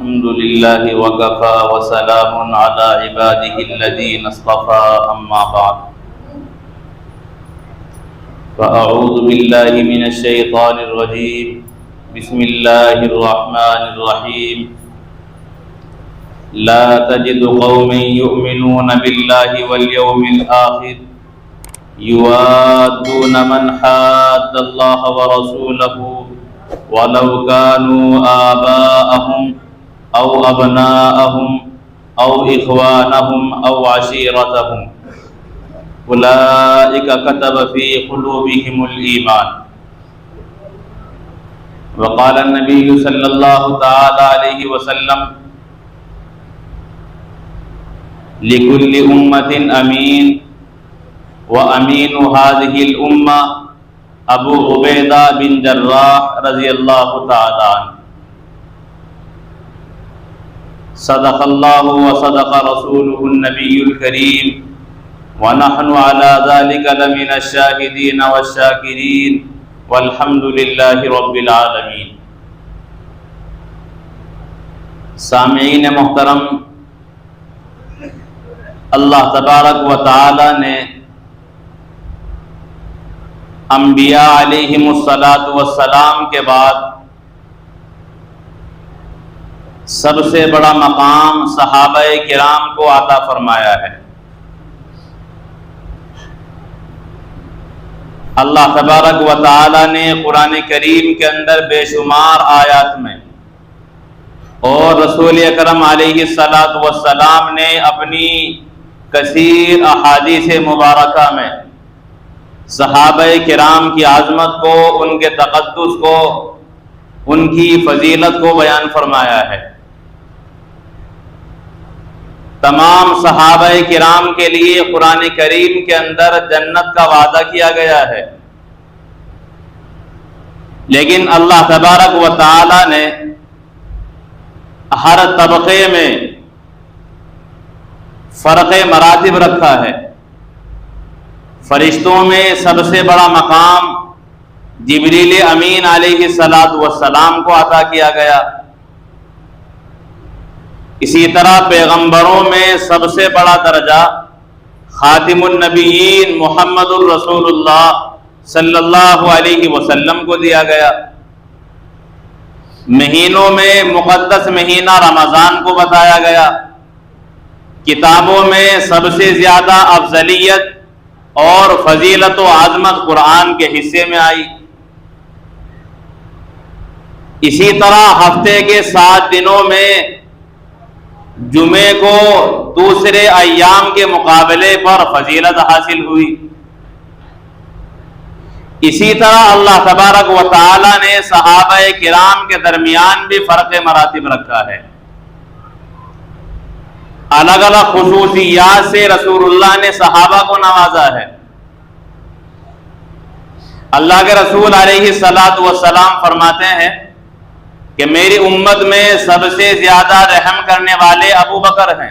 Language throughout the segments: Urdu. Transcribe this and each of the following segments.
الحمد لله وكفى وسلام على عباده الذين اصطفى أما بعد فأعوذ بالله من الشيطان الرجيم بسم الله الرحمن الرحيم لا تجد قوما يؤمنون بالله واليوم الآخر يوادون من حاد الله ورسوله ولو كانوا آباءهم أو أبناءهم أو إخوانهم أو عشيرتهم أولئك كتب في قلوبهم الإيمان وقال النبي صلى الله تعالى عليه وسلم لكل أمة أمين وأمين هذه الأمة ابو عبیدہ بن جراح رضی اللہ تعالی عنہ صدق اللہ وصدق رسولہ النبی الکریم ونحن على ذلك لمن الشاہدین والشاکرین والحمد للہ رب العالمین۔ سامعین محترم، اللہ تبارک و تعالی نے انبیاء علیہم الصلاۃ کے بعد سب سے بڑا مقام صحابہ کرام کو عطا فرمایا ہے۔ اللہ تبارک و تعالی نے قرآن کریم کے اندر بے شمار آیات میں اور رسول اکرم علیہ السلام نے اپنی کثیر احادیث مبارکہ میں صحابہ کرام کی عظمت کو، ان کے تقدس کو، ان کی فضیلت کو بیان فرمایا ہے۔ تمام صحابہ کرام کے لیے قرآن کریم کے اندر جنت کا وعدہ کیا گیا ہے، لیکن اللہ تبارک و تعالی نے ہر طبقے میں فرق مراتب رکھا ہے۔ فرشتوں میں سب سے بڑا مقام جبریل امین علیہ السلام کو عطا کیا گیا۔ اسی طرح پیغمبروں میں سب سے بڑا درجہ خاتم النبیین محمد الرسول اللہ صلی اللہ علیہ وسلم کو دیا گیا۔ مہینوں میں مقدس مہینہ رمضان کو بتایا گیا۔ کتابوں میں سب سے زیادہ افضلیت اور فضیلت و عظمت قرآن کے حصے میں آئی۔ اسی طرح ہفتے کے 7 دنوں میں جمعے کو دوسرے ایام کے مقابلے پر فضیلت حاصل ہوئی۔ اسی طرح اللہ تبارک و تعالی نے صحابہ کرام کے درمیان بھی فرق مراتب رکھا ہے۔ الگ الگ خصوصیات سے رسول اللہ نے صحابہ کو نوازا ہے۔ اللہ کے رسول علیہ السلام فرماتے ہیں کہ میری امت میں سب سے زیادہ رحم کرنے والے ابو بکر ہیں،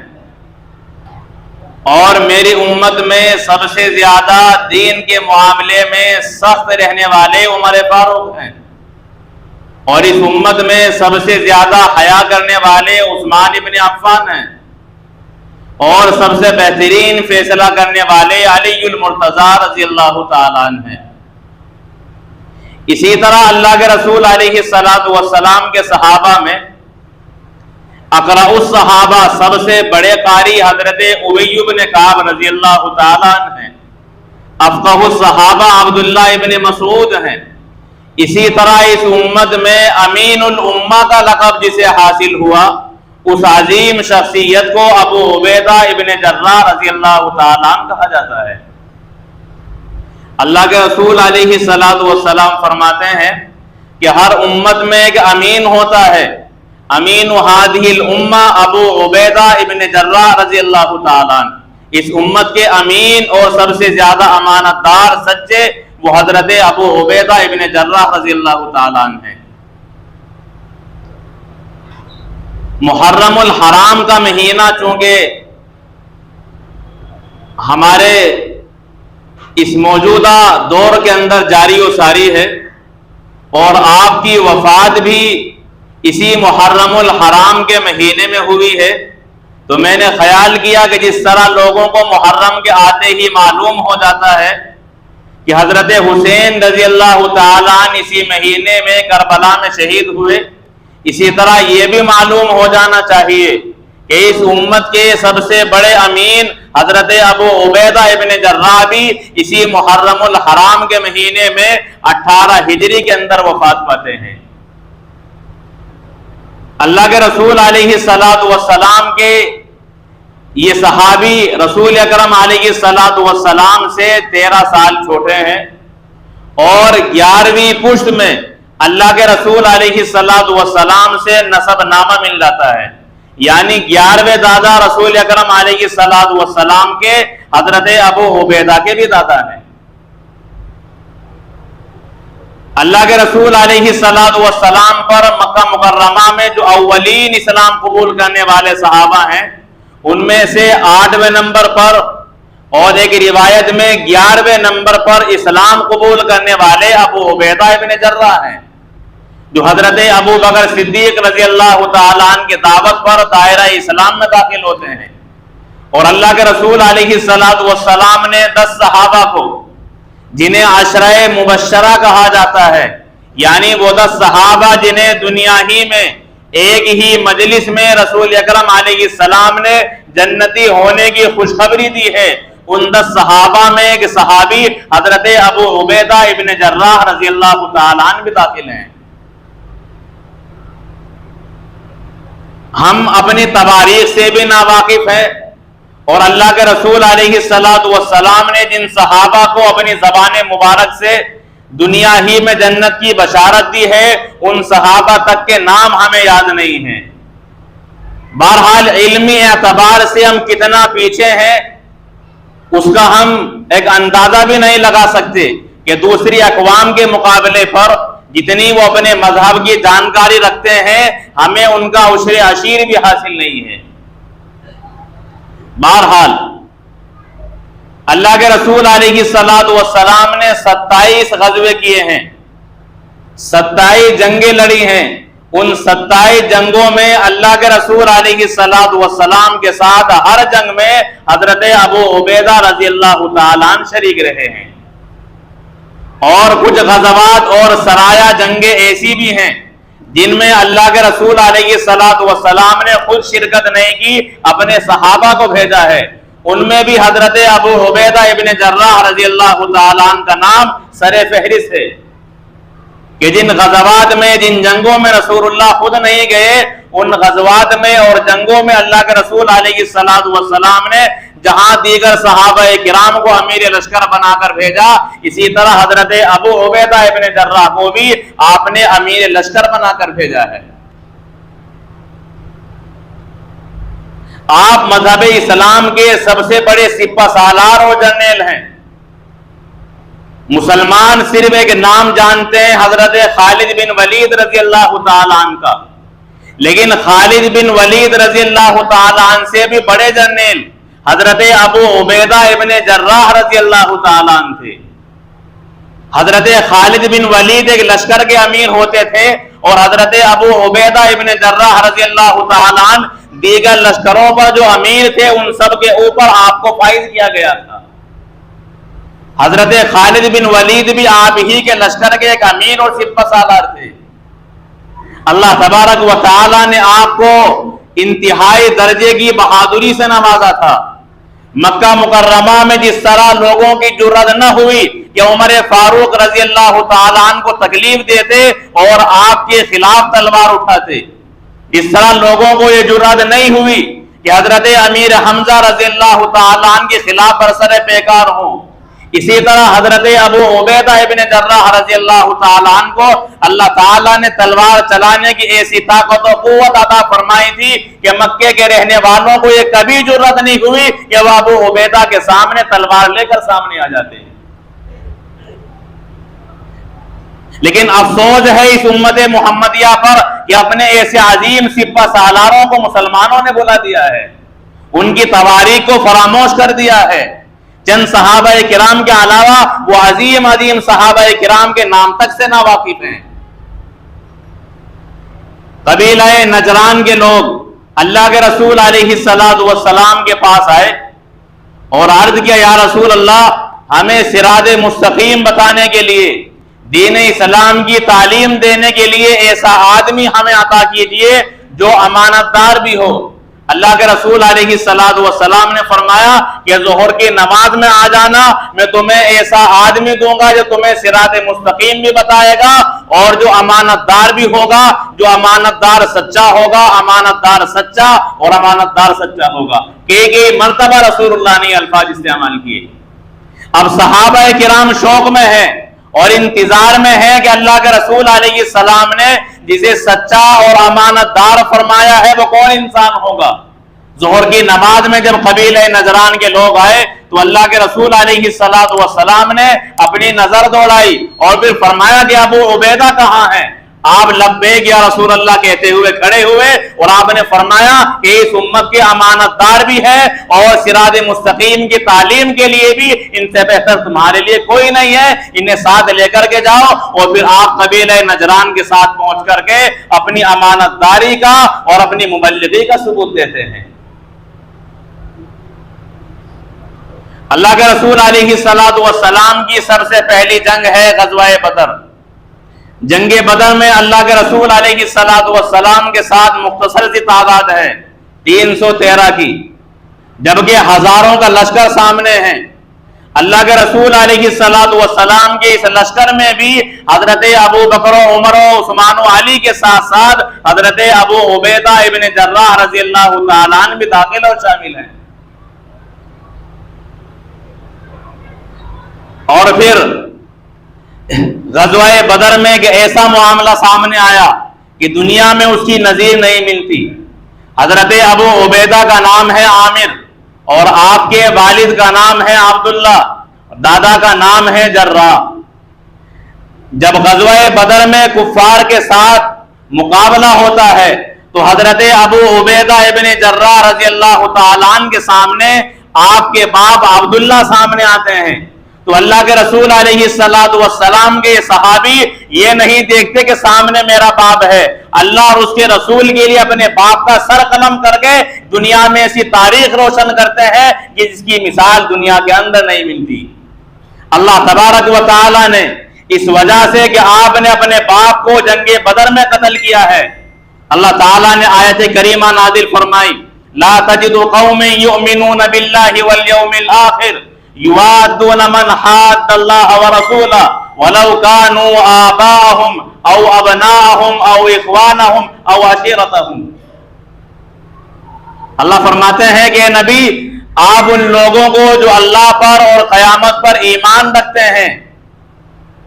اور میری امت میں سب سے زیادہ دین کے معاملے میں سخت رہنے والے عمر فاروق ہیں، اور اس امت میں سب سے زیادہ حیا کرنے والے عثمان ابن عفان ہیں، اور سب سے بہترین فیصلہ کرنے والے علی المرتضی رضی اللہ تعالیٰ عنہ ہیں۔ اسی طرح اللہ کے رسول علیہ السلام کے صحابہ میں اقرأ الصحابہ سب سے بڑے قاری حضرت ابی بن کعب رضی اللہ تعالیٰ عنہ ہیں۔ افقہ الصحابہ عبداللہ ابن مسعود ہیں۔ اسی طرح اس امت میں امین الامہ کا لقب جسے حاصل ہوا، اس عظیم شخصیت کو ابو عبیدہ ابن جراح رضی اللہ تعالیٰ عنہ کہا جاتا ہے۔ اللہ کے رسول علیہ السلام فرماتے ہیں کہ ہر امت میں ایک امین ہوتا ہے۔ امین ہذہ الامہ ابو عبیدہ ابن جراح رضی اللہ تعالیٰ عنہ، اس امت کے امین اور سب سے زیادہ امانت دار سچے وہ حضرت ابو عبیدہ ابن جراح رضی اللہ تعالیٰ عنہ ہیں۔ محرم الحرام کا مہینہ چونکہ ہمارے اس موجودہ دور کے اندر جاری و ساری ہے، اور آپ کی وفات بھی اسی محرم الحرام کے مہینے میں ہوئی ہے، تو میں نے خیال کیا کہ جس طرح لوگوں کو محرم کے آتے ہی معلوم ہو جاتا ہے کہ حضرت حسین رضی اللہ تعالیٰ عنہ اسی مہینے میں کربلا میں شہید ہوئے، اسی طرح یہ بھی معلوم ہو جانا چاہیے کہ اس امت کے سب سے بڑے امین حضرت ابو عبیدہ ابن جراح بھی اسی محرم الحرام کے مہینے میں 18 ہجری کے اندر وفات پاتے ہیں۔ اللہ کے رسول علیہ السلام کے یہ صحابی رسول اکرم علیہ السلام سے 13 سال چھوٹے ہیں، اور 11ویں پشت میں اللہ کے رسول علیہ السلام سے نسب نامہ مل جاتا ہے، یعنی 11ویں دادا رسول اکرم علیہ السلام کے حضرت ابو عبیدہ کے بھی دادا ہیں۔ اللہ کے رسول علیہ السلام پر مکہ مکرمہ میں جو اولین اسلام قبول کرنے والے صحابہ ہیں، ان میں سے 8ویں نمبر پر اور ایک روایت میں 11ویں نمبر پر اسلام قبول کرنے والے ابو عبیدہ ابن جراح ہیں، جو حضرت ابو بکر صدیق رضی اللہ تعالیٰ عنہ کی دعوت پر دائرہ اسلام میں داخل ہوتے ہیں۔ اور اللہ کے رسول علیہ السلام نے 10 صحابہ کو، جنہیں عشرہ مبشرہ کہا جاتا ہے، یعنی وہ 10 صحابہ جنہیں دنیا ہی میں ایک ہی مجلس میں رسول اکرم علیہ السلام نے جنتی ہونے کی خوشخبری دی ہے، ان 10 صحابہ میں ایک صحابی حضرت ابو عبیدہ ابن جراح رضی اللہ تعالیٰ عنہ بھی داخل ہیں۔ ہم اپنی تواریخ سے بھی ناواقف ہیں، اور اللہ کے رسول علیہ السلام نے جن صحابہ کو اپنی زبان مبارک سے دنیا ہی میں جنت کی بشارت دی ہے، ان صحابہ تک کے نام ہمیں یاد نہیں ہیں۔ بہرحال علمی اعتبار سے ہم کتنا پیچھے ہیں اس کا ہم ایک اندازہ بھی نہیں لگا سکتے کہ دوسری اقوام کے مقابلے پر جتنی وہ اپنے مذہب کی جانکاری رکھتے ہیں، ہمیں ان کا عشر عشیر بھی حاصل نہیں ہے۔ بہرحال اللہ کے رسول علیہ السلام نے 27 غزوے کیے ہیں، 27 جنگیں لڑی ہیں۔ ان 27 جنگوں میں اللہ کے رسول علیہ السلام کے ساتھ ہر جنگ میں حضرت ابو عبیدہ رضی اللہ تعالیٰ عنہ شریک رہے ہیں، اور کچھ غزوات اور سرایہ جنگیں ایسی بھی ہیں جن میں اللہ کے رسول علیہ السلام نے خود شرکت نہیں کی، اپنے صحابہ کو بھیجا ہے۔ ان میں بھی حضرت ابو عبیدہ ابن جراح رضی اللہ تعالیٰ عنہ کا نام سر فہرست ہے، کہ جن غزوات میں، جن جنگوں میں رسول اللہ خود نہیں گئے، ان غزوات میں اور جنگوں میں اللہ کے رسول علیہ السلام نے جہاں دیگر صحابہ کرام کو امیر لشکر بنا کر بھیجا، اسی طرح حضرت ابو عبیدہ ابن جراح کو بھی آپ نے امیر لشکر بنا کر بھیجا ہے۔ آپ مذہب اسلام کے سب سے بڑے سپہ سالار اور جرنیل ہیں۔ مسلمان صرف ایک نام جانتے ہیں حضرت خالد بن ولید رضی اللہ تعالیٰ عنہ کا، لیکن خالد بن ولید رضی اللہ تعالیٰ عنہ سے بھی بڑے جرنیل حضرت ابو عبیدہ ابن جراح رضی اللہ تعالیٰ عنہ تھے۔ حضرت خالد بن ولید ایک لشکر کے امیر ہوتے تھے، اور حضرت ابو عبیدہ ابن جراح رضی اللہ تعالیٰ عنہ دیگر لشکروں پر جو امیر تھے، ان سب کے اوپر آپ کو فائز کیا گیا تھا۔ حضرت خالد بن ولید بھی آپ ہی کے لشکر کے ایک امیر اور سپہ سالار تھے۔ اللہ تبارک و تعالی نے آپ کو انتہائی درجے کی بہادری سے نوازا تھا۔ مکہ مکرمہ میں جس طرح لوگوں کی جرأت نہ ہوئی کہ عمر فاروق رضی اللہ تعالیٰ عنہ کو تکلیف دیتے اور آپ کے خلاف تلوار اٹھاتے، اس طرح لوگوں کو یہ جرأت نہیں ہوئی کہ حضرت امیر حمزہ رضی اللہ تعالیٰ عنہ کے خلاف برسر پیکار ہوں۔ اسی طرح حضرت ابو عبیدہ ابن جراح رضی اللہ تعالیٰ عنہ کو اللہ تعالیٰ نے تلوار چلانے کی ایسی طاقت و قوت عطا فرمائی تھی کہ مکے کے رہنے والوں کو یہ کبھی جرأت نہیں ہوئی کہ وہ ابو عبیدہ کے سامنے تلوار لے کر سامنے آ جاتے۔ لیکن افسوس ہے اس امت محمدیہ پر کہ اپنے ایسے عظیم سپہ سالاروں کو مسلمانوں نے بلا دیا ہے، ان کی تواریخ کو فراموش کر دیا ہے۔ چند صحابہ کرام کے علاوہ وہ عظیم عظیم صحابہ کرام کے نام تک سے ناواقف ہیں۔ قبیلہ نجران کے لوگ اللہ کے رسول علیہ السلام کے پاس آئے اور عرض کیا یا رسول اللہ ہمیں صراط مستقیم بتانے کے لیے، دین اسلام کی تعلیم دینے کے لیے ایسا آدمی ہمیں عطا کیجئے جو امانت دار بھی ہو۔ اللہ کے رسول علیہ السلام نے فرمایا کہ ظہر کی نماز میں آ جانا، میں تمہیں ایسا آدمی دوں گا جو تمہیں صراط مستقیم بھی بتائے گا اور جو امانت دار بھی ہوگا، جو امانت دار سچا ہوگا، امانت دار سچا اور امانت دار سچا ہوگا۔ کہ مرتبہ رسول اللہ نے الفاظ استعمال کیے۔ اب صحابہ کرام شوق میں ہیں اور انتظار میں ہے کہ اللہ کے رسول علیہ السلام نے جسے سچا اور امانت دار فرمایا ہے وہ کون انسان ہوگا۔ ظہر کی نماز میں جب قبیلہ نجران کے لوگ آئے تو اللہ کے رسول علیہ السلام نے اپنی نظر دوڑائی اور پھر فرمایا کہ ابو عبیدہ کہاں ہیں؟ آپ لبیک یا رسول اللہ کہتے ہوئے کھڑے ہوئے اور آپ نے فرمایا کہ اس امت کے امانت دار بھی ہے اور صراط مستقیم کی تعلیم کے لیے بھی ان سے بہتر تمہارے لیے کوئی نہیں ہے، انہیں ساتھ لے کر کے جاؤ۔ اور پھر آپ قبیلہ نجران کے ساتھ پہنچ کر کے اپنی امانت داری کا اور اپنی مبلغی کا ثبوت دیتے ہیں۔ اللہ کے رسول علیہ السلام کی سب سے پہلی جنگ ہے غزوہ بدر۔ جنگ بدر میں اللہ کے رسول علیہ السلام کے ساتھ مختصر سی تعداد ہے 313 کی، جبکہ ہزاروں کا لشکر سامنے ہے۔ اللہ کے رسول علیہ السلام کے اس لشکر میں بھی حضرت ابو بکر و عمر و عثمان و علی کے ساتھ ساتھ حضرت ابو عبیدہ ابن جراح رضی اللہ تعالیٰ عنہ بھی داخل اور شامل ہیں۔ اور پھر غزوہ بدر میں کہ ایسا معاملہ سامنے آیا کہ دنیا میں اس کی نظیر نہیں ملتی۔ حضرت ابو عبیدہ کا نام ہے عامر اور آپ کے والد کا نام ہے عبداللہ، دادا کا نام ہے جراح۔ جب غزوہ بدر میں کفار کے ساتھ مقابلہ ہوتا ہے تو حضرت ابو عبیدہ ابن جراح رضی اللہ تعالیٰ عنہ کے سامنے آپ کے باپ عبداللہ سامنے آتے ہیں۔ تو اللہ کے رسول علیہ السلام کے صحابی یہ نہیں دیکھتے کہ سامنے میرا باپ ہے، اللہ اور اس کے رسول کے لیے اپنے باپ کا سر قلم کر کے دنیا میں ایسی تاریخ روشن کرتے ہیں کہ جس کی مثال دنیا کے اندر نہیں ملتی۔ اللہ تبارک و تعالی نے اس وجہ سے کہ آپ نے اپنے باپ کو جنگ بدر میں قتل کیا ہے، اللہ تعالیٰ نے آیت کریمہ نازل فرمائی، لا تجد قوم یؤمنون باللہ والیوم الآخر یوادون من حاد اللہ ورسولہ ولو کانوا آباءہم او ابناءہم او اخوانہم او عشیرتہم۔ اللہ فرماتے ہیں کہ اے نبی آپ ان لوگوں کو جو اللہ پر اور قیامت پر ایمان رکھتے ہیں،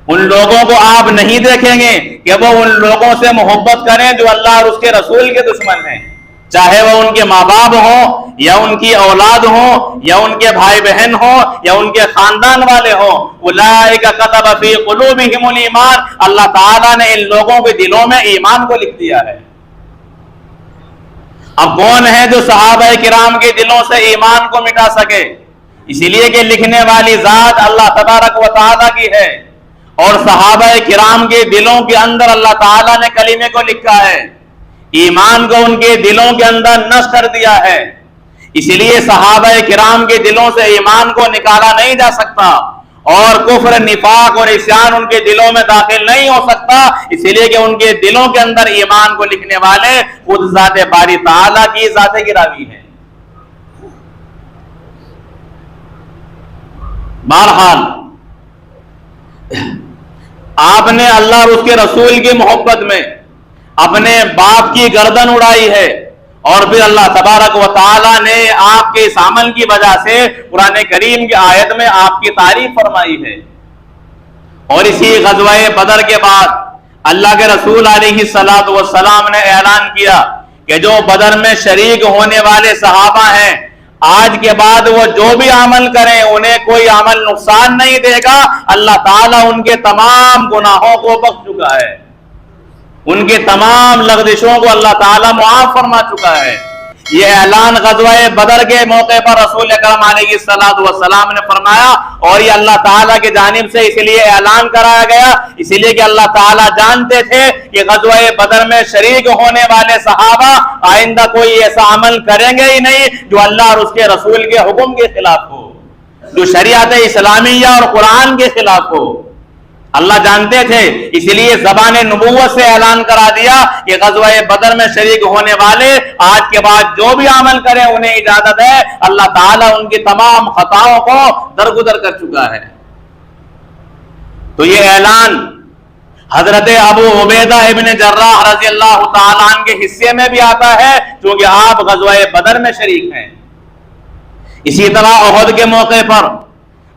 ان لوگوں کو آپ نہیں دیکھیں گے کہ وہ ان لوگوں سے محبت کریں جو اللہ اور اس کے رسول کے دشمن ہیں، چاہے وہ ان کے ماں باپ ہوں یا ان کی اولاد ہوں یا ان کے بھائی بہن ہوں یا ان کے خاندان والے ہوں۔ اولئک کتب فی قلوبہم الایمان، اللہ تعالیٰ نے ان لوگوں کے دلوں میں ایمان کو لکھ دیا ہے۔ اب کون ہے جو صحابہ کرام کے دلوں سے ایمان کو مٹا سکے؟ اسی لیے کہ لکھنے والی ذات اللہ تبارک و تعالیٰ کی ہے اور صحابہ کرام کے دلوں کے اندر اللہ تعالیٰ نے کلمے کو لکھا ہے، ایمان کو ان کے دلوں کے اندر نشر کر دیا ہے۔ اسی لیے صحابہ کرام کے دلوں سے ایمان کو نکالا نہیں جا سکتا اور کفر، نفاق اور عصیان ان کے دلوں میں داخل نہیں ہو سکتا، اسی لیے کہ ان کے دلوں کے اندر ایمان کو لکھنے والے خود ذات باری تعالیٰ کی ذات گرامی ہے۔ بہرحال آپ نے اللہ اور اس کے رسول کی محبت میں اپنے باپ کی گردن اڑائی ہے اور پھر اللہ تبارک و تعالیٰ نے آپ کے اس عمل کی وجہ سے قرآن کریم کی آیت میں آپ کی تعریف فرمائی ہے۔ اور اسی غزوہ بدر کے بعد اللہ کے رسول علیہ السلام نے اعلان کیا کہ جو بدر میں شریک ہونے والے صحابہ ہیں آج کے بعد وہ جو بھی عمل کریں انہیں کوئی عمل نقصان نہیں دے گا، اللہ تعالیٰ ان کے تمام گناہوں کو بخش چکا ہے، ان کے تمام لغزشوں کو اللہ تعالیٰ معاف فرما چکا ہے۔ یہ اعلان غزوہ بدر کے موقع پر رسول اکرم علیہ الصلوۃ والسلام نے فرمایا، اور یہ اللہ تعالیٰ کی جانب سے اس لیے اعلان کرایا گیا، اس لیے کہ اللہ تعالیٰ جانتے تھے کہ غزوہ بدر میں شریک ہونے والے صحابہ آئندہ کوئی ایسا عمل کریں گے ہی نہیں جو اللہ اور اس کے رسول کے حکم کے خلاف ہو، جو شریعت اسلامیہ اور قرآن کے خلاف ہو۔ اللہ جانتے تھے، اس لیے زبان نبوت سے اعلان کرا دیا کہ غزوہ بدر میں شریک ہونے والے آج کے بعد جو بھی عمل کریں انہیں اجازت ہے، اللہ تعالیٰ ان کی تمام خطاؤں کو درگزر کر چکا ہے۔ تو یہ اعلان حضرت ابو عبیدہ ابن جراح رضی اللہ تعالیٰ عنہ کے حصے میں بھی آتا ہے، چونکہ آپ غزوہ بدر میں شریک ہیں۔ اسی طرح احد کے موقع پر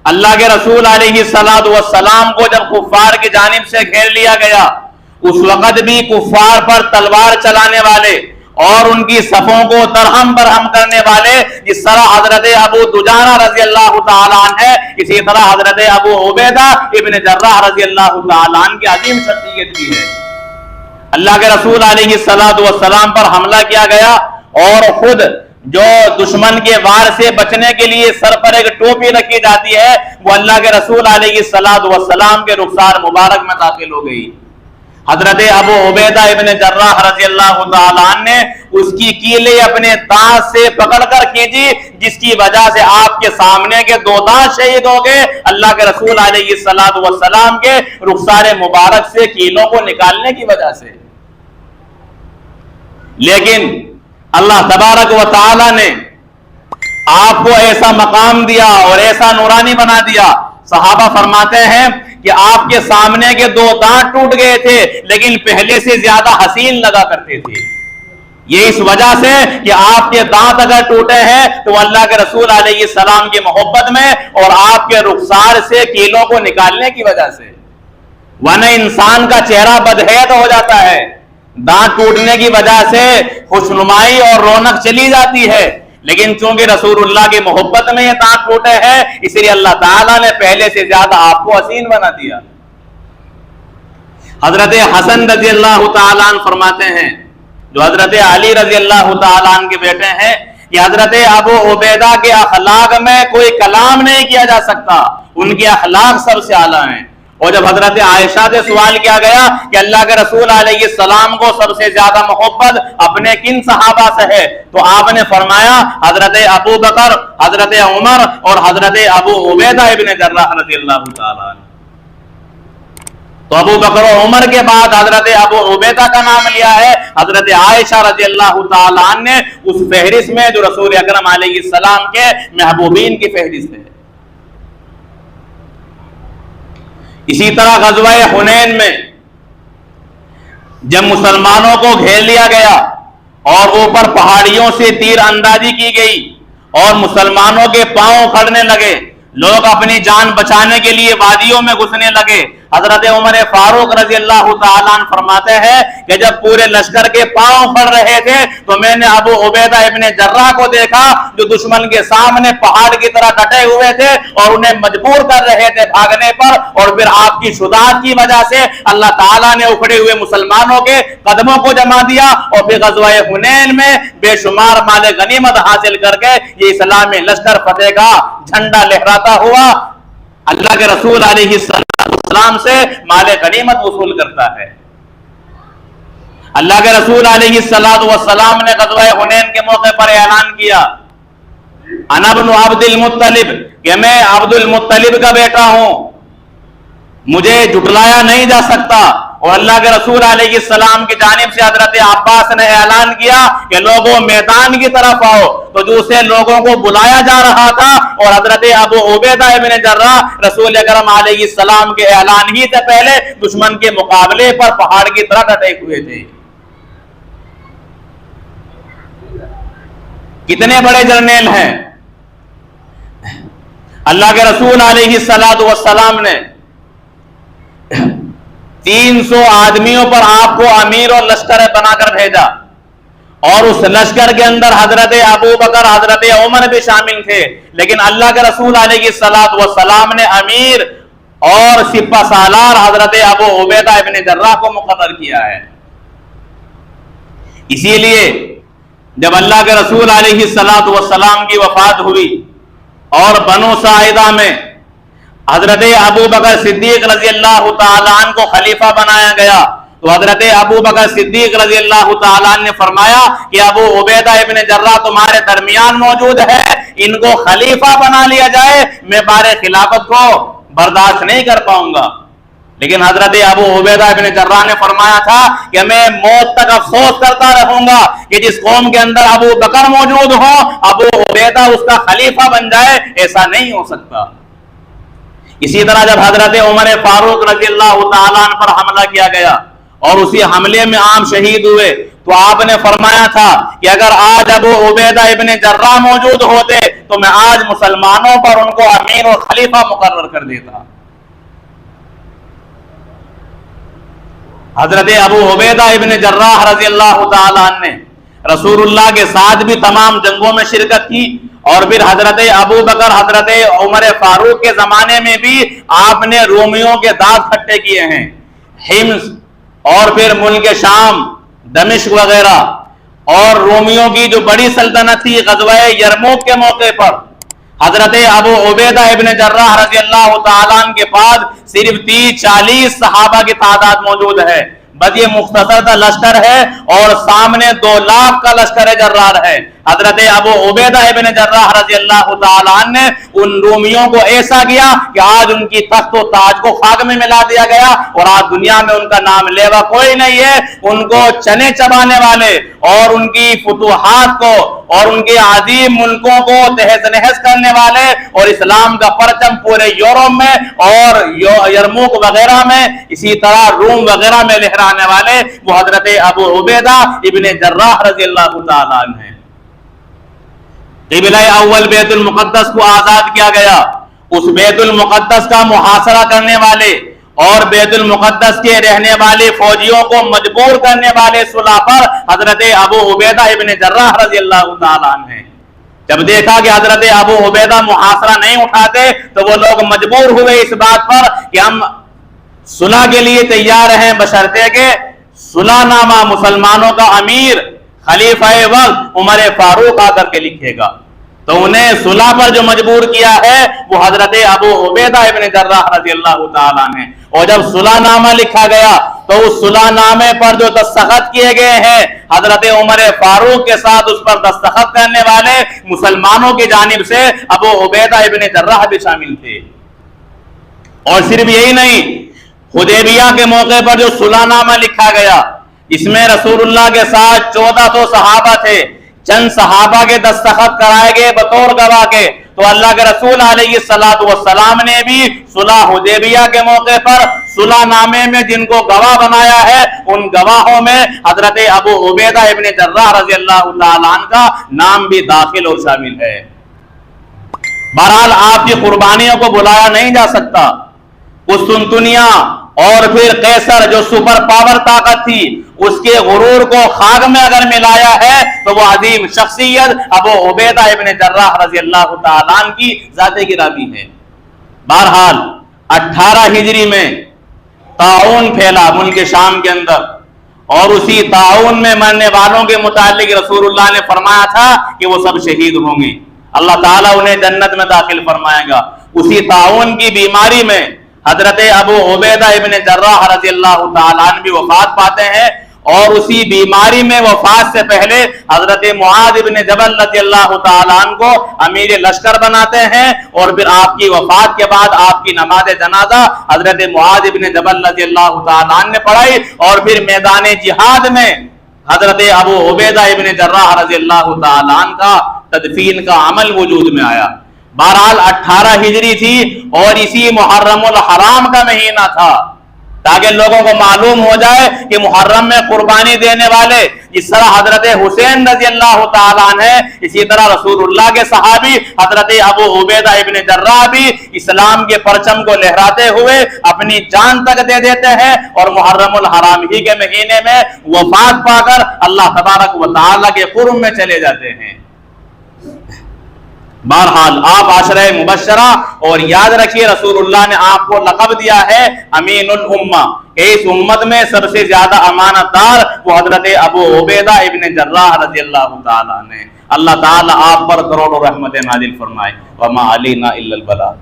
اللہ کے رسول علیہ الصلوۃ والسلام کو جب کفار کی جانب سے گھیر لیا گیا، اس وقت بھی کفار پر تلوار چلانے والے اور ان کی صفوں کو درہم برہم کرنے والے جس طرح حضرت ابو دجانہ رضی اللہ تعالیٰ عنہ ہے، اسی طرح حضرت ابو عبیدہ ابن جراح رضی اللہ تعالیٰ عنہ کی عظیم شخصیت بھی ہے۔ اللہ کے رسول علیہ الصلوۃ والسلام پر حملہ کیا گیا، اور خود جو دشمن کے وار سے بچنے کے لیے سر پر ایک ٹوپی رکھی جاتی ہے، وہ اللہ کے رسول علیہ الصلوۃ والسلام کے رخسار مبارک میں داخل ہو گئی۔ حضرت ابو عبیدہ ابن جراح رضی اللہ تعالیٰ عنہ نے اس کی کیلیں اپنے دانت سے پکڑ کر کھینچی، جس کی وجہ سے آپ کے سامنے کے 2 دانت شہید ہو گئے، اللہ کے رسول علیہ الصلوۃ والسلام کے رخسار مبارک سے کیلوں کو نکالنے کی وجہ سے۔ لیکن اللہ تبارک و تعالی نے آپ کو ایسا مقام دیا اور ایسا نورانی بنا دیا۔ صحابہ فرماتے ہیں کہ آپ کے سامنے کے 2 دانت ٹوٹ گئے تھے، لیکن پہلے سے زیادہ حسین لگا کرتے تھے۔ یہ اس وجہ سے کہ آپ کے دانت اگر ٹوٹے ہیں تو اللہ کے رسول علیہ السلام کی محبت میں اور آپ کے رخسار سے کیلوں کو نکالنے کی وجہ سے، ورنہ انسان کا چہرہ بدحیت ہو جاتا ہے۔ دانت ٹوٹنے کی وجہ سے خوشنمائی اور رونق چلی جاتی ہے، لیکن چونکہ رسول اللہ کی محبت میں یہ دانت ٹوٹے ہیں، اس لیے اللہ تعالیٰ نے پہلے سے زیادہ آپ کو حسین بنا دیا۔ حضرت حسن رضی اللہ تعالیٰ عنہ فرماتے ہیں، جو حضرت علی رضی اللہ تعالیٰ عنہ کے بیٹے ہیں، کہ حضرت ابو عبیدہ کے اخلاق میں کوئی کلام نہیں کیا جا سکتا، ان کے اخلاق سب سے اعلیٰ ہیں۔ اور جب حضرت عائشہ سے سوال کیا گیا کہ اللہ کے رسول علیہ السلام کو سب سے زیادہ محبت اپنے کن صحابہ سے ہے، تو آپ نے فرمایا حضرت ابو بکر، حضرت عمر اور حضرت ابو عبیدہ ابن جراح رضی اللہ تعالیٰ عنہ۔ تو ابو بکر و عمر کے بعد حضرت ابو عبیدہ کا نام لیا ہے۔ حضرت عائشہ رضی اللہ تعالیٰ عنہ نے اس فہرست میں جو رسول اکرم علیہ السلام کے محبوبین کی فہرست ہے۔ اسی طرح غزوہ حنین میں جب مسلمانوں کو گھیر لیا گیا اور اوپر پہاڑیوں سے تیر اندازی کی گئی اور مسلمانوں کے پاؤں کھڑنے لگے، لوگ اپنی جان بچانے کے لیے وادیوں میں گھسنے لگے، حضرت عمر فاروق رضی اللہ تعالیٰ عنہ فرماتے ہیں کہ جب پورے لشکر کے پاؤں پھڑ رہے تھے تو میں نے ابو عبیدہ ابن جراح کو دیکھا جو دشمن کے سامنے پہاڑ کی طرح ڈٹے ہوئے تھے اور انہیں مجبور کر رہے تھے بھاگنے پر، اور پھر آپ کی شجاعت کی وجہ سے اللہ تعالیٰ نے اکھڑے ہوئے مسلمانوں کے قدموں کو جما دیا، اور پھر غزوہ حنین میں بے شمار مال غنیمت حاصل کر کے یہ اسلامی لشکر فتح کا جھنڈا لہراتا ہوا اللہ کے رسول علیہ السلام سے مال غنیمت وصول کرتا ہے۔ اللہ کے رسول علیہ السلام نے غزوہ حنین کے موقع پر اعلان کیا، انا ابن عبد المطلب، کہ میں عبد المطلب کا بیٹا ہوں، مجھے جھٹلایا نہیں جا سکتا۔ اور اللہ کے رسول علیہ السلام کی جانب سے حضرت عباس نے اعلان کیا کہ لوگوں میدان کی طرف آؤ، تو جو اسے لوگوں کو بلایا جا رہا تھا، اور حضرت ابو عبیدہ ابن جراح رسول اکرم علیہ السلام کے اعلان ہی سے پہلے دشمن کے مقابلے پر پہاڑ کی طرح ڈٹے ہوئے تھے۔ کتنے بڑے جرنیل ہیں۔ اللہ کے رسول علیہ السلام نے 300 آدمیوں پر آپ کو امیر اور لشکر بنا کر بھیجا، اور اس لشکر کے اندر حضرت ابو بکر، حضرت عمر بھی شامل تھے، لیکن اللہ کے رسول علیہ السلام نے امیر اور سپہ سالار حضرت ابو عبیدہ ابن جراح کو مقرر کیا ہے۔ اسی لیے جب اللہ کے رسول علیہ الصلوۃ والسلام کی وفات ہوئی اور بنو ساعدہ میں حضرت ابو بکر صدیق رضی اللہ تعالیٰ عنہ کو خلیفہ بنایا گیا، تو حضرت ابو بکر صدیق رضی اللہ تعالیٰ عنہ نے فرمایا کہ ابو عبیدہ ابن جراح تمہارے درمیان موجود ہے، ان کو خلیفہ بنا لیا جائے، میں بار خلافت کو برداشت نہیں کر پاؤں گا۔ لیکن حضرت ابو عبیدہ ابن جراح نے فرمایا تھا کہ میں موت تک افسوس کرتا رہوں گا کہ جس قوم کے اندر ابو بکر موجود ہو، ابو عبیدہ اس کا خلیفہ بن جائے، ایسا نہیں ہو سکتا۔ اسی طرح جب حضرت عمر فاروق رضی اللہ تعالیٰ عنہ پر حملہ کیا گیا اور اسی حملے میں عام شہید ہوئے، تو آپ نے فرمایا تھا کہ اگر آج ابو عبیدہ ابن جراح موجود ہوتے تو میں آج مسلمانوں پر ان کو امیر اور خلیفہ مقرر کر دیتا۔ حضرت ابو عبیدہ ابن جراح رضی اللہ تعالیٰ عنہ نے رسول اللہ کے ساتھ بھی تمام جنگوں میں شرکت کی، اور پھر حضرت ابو بکر حضرت عمر فاروق کے زمانے میں بھی آپ نے رومیوں کے دانت کھٹے کیے ہیں، حمص اور پھر ملک شام، دمشق وغیرہ، اور رومیوں کی جو بڑی سلطنت تھی غزوہ یرموک کے موقع پر حضرت ابو عبیدہ ابن جراح رضی اللہ تعالیٰ عنہ کے بعد صرف 30-40 صحابہ کی تعداد موجود ہے، بس یہ مختصر سا لشکر ہے اور سامنے 2 لاکھ کا لشکر جرار ہے۔ حضرت ابو عبیدہ ابن جراح رضی اللہ تعالیٰ عنہ نے ان رومیوں کو ایسا کیا کہ آج ان کی تخت و تاج کو خاک میں ملا دیا گیا، اور آج دنیا میں ان کا نام لیوا کوئی نہیں ہے۔ ان کو چنے چبانے والے اور ان کی فتوحات کو اور ان کے عظیم ملکوں کو تہز نہز کرنے والے اور اسلام کا پرچم پورے یورپ میں اور یرموک وغیرہ میں، اسی طرح روم وغیرہ میں لہرانے والے وہ حضرت ابو عبیدہ ابن جراح رضی اللہ تعالیٰ عنہ ہیں۔ قبلہ اول بیت المقدس کو آزاد کیا گیا، اس بیت المقدس کا محاصرہ کرنے والے اور بیت المقدس کے رہنے والے فوجیوں کو مجبور کرنے والے صلح پر حضرت ابو عبیدہ ابن جراح رضی اللہ تعالیٰ عنہ ہیں۔ جب دیکھا کہ حضرت ابو عبیدہ محاصرہ نہیں اٹھاتے تو وہ لوگ مجبور ہوئے اس بات پر کہ ہم صلح کے لیے تیار ہیں، بشرطے کہ صلح نامہ مسلمانوں کا امیر خلیفہ وقت عمر فاروق آ کر کے لکھے گا۔ تو انہیں صلح پر جو مجبور کیا ہے وہ حضرت ابو عبیدہ ابن جراح رضی اللہ تعالیٰ نے، اور جب صلح نامہ لکھا گیا تو اس صلح نامے پر جو دستخط کیے گئے ہیں حضرت عمر فاروق کے ساتھ اس پر دستخط کرنے والے مسلمانوں کی جانب سے ابو عبیدہ ابن جراح بھی شامل تھے۔ اور صرف یہی نہیں، حدیبیہ کے موقع پر جو صلح نامہ لکھا گیا اس میں رسول اللہ کے ساتھ 1400 صحابہ تھے، چند صحابہ کے دستخط کرائے گئے بطور گواہ کے، تو اللہ کے رسول علیہ الصلوۃ والسلام نے بھی صلح حدیبیہ کے موقع پر صلح نامے میں جن کو گواہ بنایا ہے ان گواہوں میں حضرت ابو عبیدہ ابن جراح رضی اللہ تعالیٰ عنہ کا نام بھی داخل اور شامل ہے۔ بہرحال آپ کی قربانیوں کو بلایا نہیں جا سکتا۔ قسطنطنیہ اور پھر قیصر جو سپر پاور طاقت تھی اس کے غرور کو خاک میں اگر ملایا ہے تو وہ عظیم شخصیت ابو عبیدہ ابن جراح رضی اللہ تعالیٰ عنہ کی ذات گرامی ہے۔ بہرحال 18 ہجری میں طاعون پھیلا ملک شام کے اندر، اور اسی طاعون میں مرنے والوں کے متعلق رسول اللہ نے فرمایا تھا کہ وہ سب شہید ہوں گے، اللہ تعالیٰ انہیں جنت میں داخل فرمائے گا۔ اسی طاعون کی بیماری میں حضرت ابو عبیدہ ابن جراح رضی اللہ تعالیٰ عنہ بھی وفات پاتے ہیں، اور اسی بیماری میں وفات سے پہلے حضرت معاذ ابن جبل رضی اللہ تعالیٰ عنہ کو امیر لشکر بناتے ہیں، اور پھر آپ کی وفات کے بعد آپ کی نماز جنازہ حضرت معاذ ابن جبل رضی اللہ تعالیٰ عنہ نے پڑھائی، اور پھر میدان جہاد میں حضرت ابو عبیدہ ابن جراح رضی اللہ تعالیٰ عنہ کا تدفین کا عمل وجود میں آیا۔ بہرحال 18 ہجری تھی اور اسی محرم الحرام کا مہینہ تھا، تاکہ لوگوں کو معلوم ہو جائے کہ محرم میں قربانی دینے والے جس طرح حضرت حسین رضی اللہ تعالیٰ عنہ ہے، اسی طرح رسول اللہ کے صحابی حضرت ابو عبیدہ ابن جراح بھی اسلام کے پرچم کو لہراتے ہوئے اپنی جان تک دے دیتے ہیں، اور محرم الحرام ہی کے مہینے میں وفات پا کر اللہ تبارک و تعالیٰ کے قرب میں چلے جاتے ہیں۔ بہرحال آپ عشرہ مبشرہ، اور یاد رکھیے رسول اللہ نے آپ کو لقب دیا ہے امین الامہ، کہ اس امت میں سب سے زیادہ امانت دار وہ حضرت ابو عبیدہ ابن جراح رضی اللہ تعالیٰ نے۔ اللہ تعالیٰ آپ پر کروڑوں رحمت نازل فرمائے۔ وما علینا الا البلاغ۔